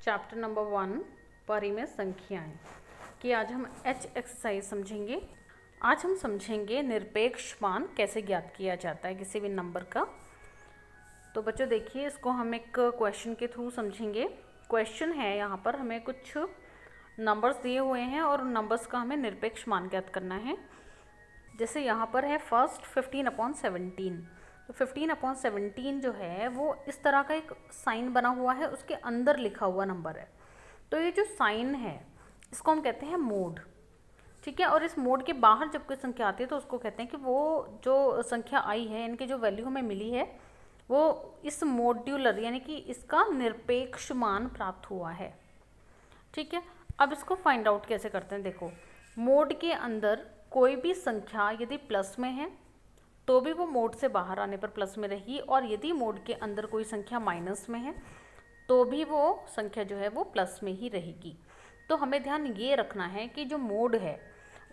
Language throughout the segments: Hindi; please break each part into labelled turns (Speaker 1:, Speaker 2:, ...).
Speaker 1: चैप्टर नंबर 1 परिमेय संख्याएं कि आज हम एक्सरसाइज समझेंगे। आज हम समझेंगे निरपेक्ष मान कैसे ज्ञात किया जाता है किसी भी नंबर का। तो बच्चों देखिए, इसको हम एक क्वेश्चन के थ्रू समझेंगे। क्वेश्चन है, यहाँ पर हमें कुछ नंबर्स दिए हुए हैं और उन नंबर्स का हमें निरपेक्ष मान ज्ञात करना है। जैसे यहाँ पर है फर्स्ट 15/17। तो 15/17 जो है वो इस तरह का एक साइन बना हुआ है, उसके अंदर लिखा हुआ नंबर है। तो ये जो साइन है इसको हम कहते हैं मोड, ठीक है। और इस मोड के बाहर जब कोई संख्या आती है तो उसको कहते हैं कि वो जो संख्या आई है, इनकी जो वैल्यू हमें मिली है वो इस मॉड्यूलर यानी कि इसका निरपेक्ष मान प्राप्त हुआ है, ठीक है। अब इसको फाइंड आउट कैसे करते हैं, देखो मोड के अंदर कोई भी संख्या यदि प्लस में है तो भी वो मोड से बाहर आने पर प्लस में रहेगी, और यदि मोड के अंदर कोई संख्या माइनस में है तो भी वो संख्या जो है वो प्लस में ही रहेगी। तो हमें ध्यान ये रखना है कि जो मोड है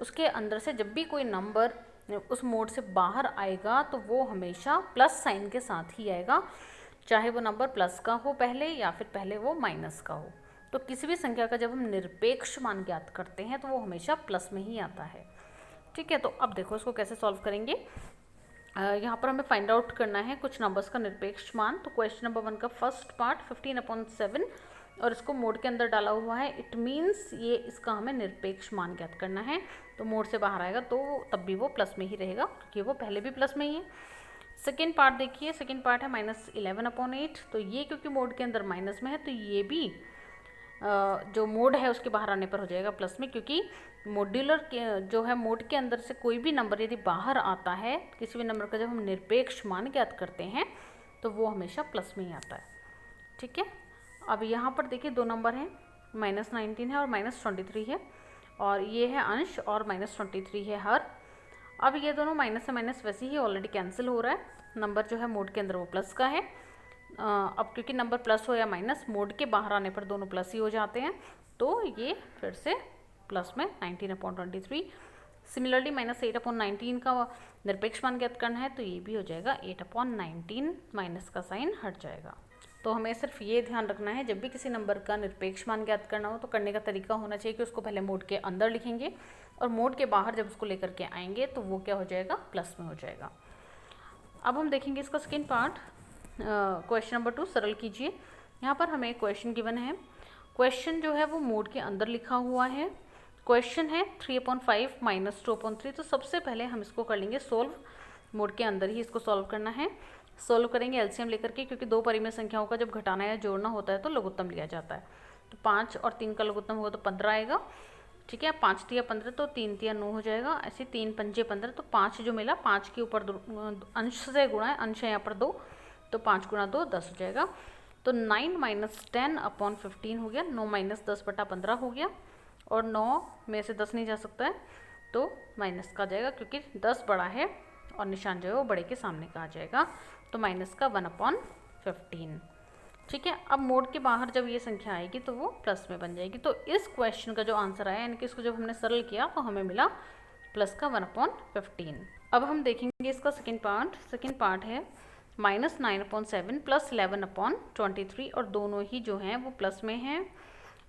Speaker 1: उसके अंदर से जब भी कोई नंबर उस मोड से बाहर आएगा तो वो हमेशा प्लस साइन के साथ ही आएगा, चाहे वो नंबर प्लस का हो पहले या फिर पहले वो माइनस का हो। तो किसी भी संख्या का जब हम निरपेक्ष मान ज्ञात करते हैं तो वो हमेशा प्लस में ही आता है, ठीक है। तो अब देखो इसको कैसे सॉल्व करेंगे। यहाँ पर हमें फाइंड आउट करना है कुछ नंबर्स का निरपेक्ष मान। तो क्वेश्चन नंबर 1 का फर्स्ट पार्ट 15/7 और इसको मोड के अंदर डाला हुआ है, इट मीन्स ये इसका हमें निरपेक्ष मान ज्ञात करना है। तो मोड से बाहर आएगा तो तब भी वो प्लस में ही रहेगा क्योंकि वो पहले भी प्लस में ही है। सेकेंड पार्ट देखिए, सेकेंड पार्ट है -11/8। तो ये क्योंकि मोड के अंदर माइनस में है तो ये भी जो मोड है उसके बाहर आने पर हो जाएगा प्लस में, क्योंकि मॉड्यूलर के जो है मोड के अंदर से कोई भी नंबर यदि बाहर आता है, किसी भी नंबर का जब हम निरपेक्ष मान ज्ञात करते हैं तो वो हमेशा प्लस में ही आता है, ठीक है। अब यहाँ पर देखिए दो नंबर हैं, -19 है और -23 है, और ये है अंश और -23 है हर। अब ये दोनों माइनस से माइनस वैसे ही ऑलरेडी कैंसिल हो रहा है, नंबर जो है मोड के अंदर वो प्लस का है। अब क्योंकि नंबर प्लस हो या माइनस, मोड के बाहर आने पर दोनों प्लस ही हो जाते हैं, तो ये फिर से प्लस में 19/23। सिमिलरली -8/19 का निरपेक्ष मान ज्ञात करना है तो ये भी हो जाएगा 8/19, माइनस का साइन हट जाएगा। तो हमें सिर्फ ये ध्यान रखना है, जब भी किसी नंबर का निरपेक्ष मान ज्ञात करना हो तो करने का तरीका होना चाहिए कि उसको पहले मोड के अंदर लिखेंगे और मोड के बाहर जब उसको लेकर के आएंगे तो वो क्या हो जाएगा, प्लस में हो जाएगा। अब हम देखेंगे इसका सेकेंड पार्ट। क्वेश्चन नंबर 2 सरल कीजिए। यहाँ पर हमें क्वेश्चन गिवन है, क्वेश्चन जो है वो मोड के अंदर लिखा हुआ है। क्वेश्चन है 3/5 -2/3। तो सबसे पहले हम इसको कर लेंगे सोल्व, मोड के अंदर ही इसको सॉल्व करना है। सोल्व करेंगे एलसीएम लेकर के, क्योंकि दो परिमेय संख्याओं का जब घटाना या जोड़ना होता है तो लघुत्तम लिया जाता है। तो 5 और 3 का लघुत्तम होगा तो 15 आएगा, ठीक है। 5 3 15 तो 3 3 9 हो जाएगा। ऐसे 3 5 15 तो 5 जो मिला 5 के ऊपर अंश से गुणा है, अंश है यहाँ पर 2, तो 5 × 2 10 हो जाएगा। तो 9 - 10/15 हो गया, 9 - 10/15 हो गया, और 9 में से 10 नहीं जा सकता है तो माइनस का आ जाएगा, क्योंकि 10 बड़ा है और निशान जो है वो बड़े के सामने का आ जाएगा, तो माइनस का 1/15, ठीक है। अब मोड के बाहर जब ये संख्या आएगी तो वो प्लस में बन जाएगी। तो इस क्वेश्चन का जो आंसर आया, यानी कि इसको जब हमने सरल किया तो हमें मिला प्लस का 1/15। अब हम देखेंगे इसका सेकेंड पार्ट। सेकेंड पार्ट है -9/7 + 11/23, और दोनों ही जो हैं वो प्लस में हैं,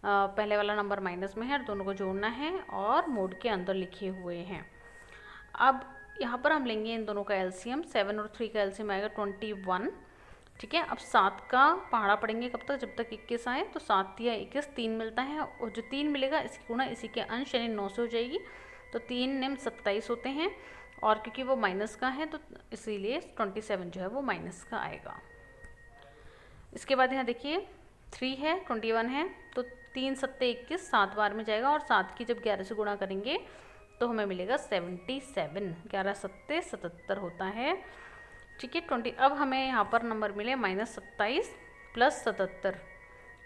Speaker 1: पहले वाला नंबर माइनस में है और दोनों को जोड़ना है और मोड के अंदर लिखे हुए हैं। अब यहाँ पर हम लेंगे इन दोनों का एलसीएम, 7 और 3 का एलसीएम आएगा 21, ठीक है। अब 7 का पहाड़ा पढ़ेंगे कब तक, जब तक 21 आए। तो 7 या 21 3 मिलता है, और जो 3 मिलेगा इसकी गुणा इसी के अंश यानी 9 से हो जाएगी, तो 3 9 27 होते हैं, और क्योंकि वो माइनस का है तो इसीलिए 27 जो है वो माइनस का आएगा। इसके बाद यहाँ देखिए 3 है 21 है, तो 3 7 21 7 बार में जाएगा, और 7 की जब 11 से गुणा करेंगे तो हमें मिलेगा 77, 11 7 77 होता है, ठीक है। 20 अब हमें यहाँ पर नंबर मिले -27 + 77,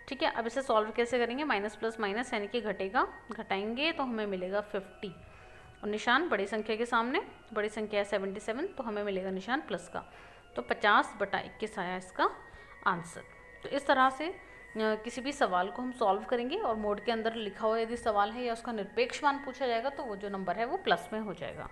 Speaker 1: ठीक है। अब इसे सॉल्व कैसे करेंगे, माइनस प्लस माइनस यानी कि घटेगा, घटाएंगे तो हमें मिलेगा 50, और निशान बड़ी संख्या के सामने, बड़ी संख्या है 77 तो हमें मिलेगा निशान प्लस का, तो 50/21 आया इसका आंसर। तो इस तरह से किसी भी सवाल को हम सॉल्व करेंगे, और मोड के अंदर लिखा हुआ यदि सवाल है या उसका निरपेक्ष मान पूछा जाएगा तो वो जो नंबर है वो प्लस में हो जाएगा।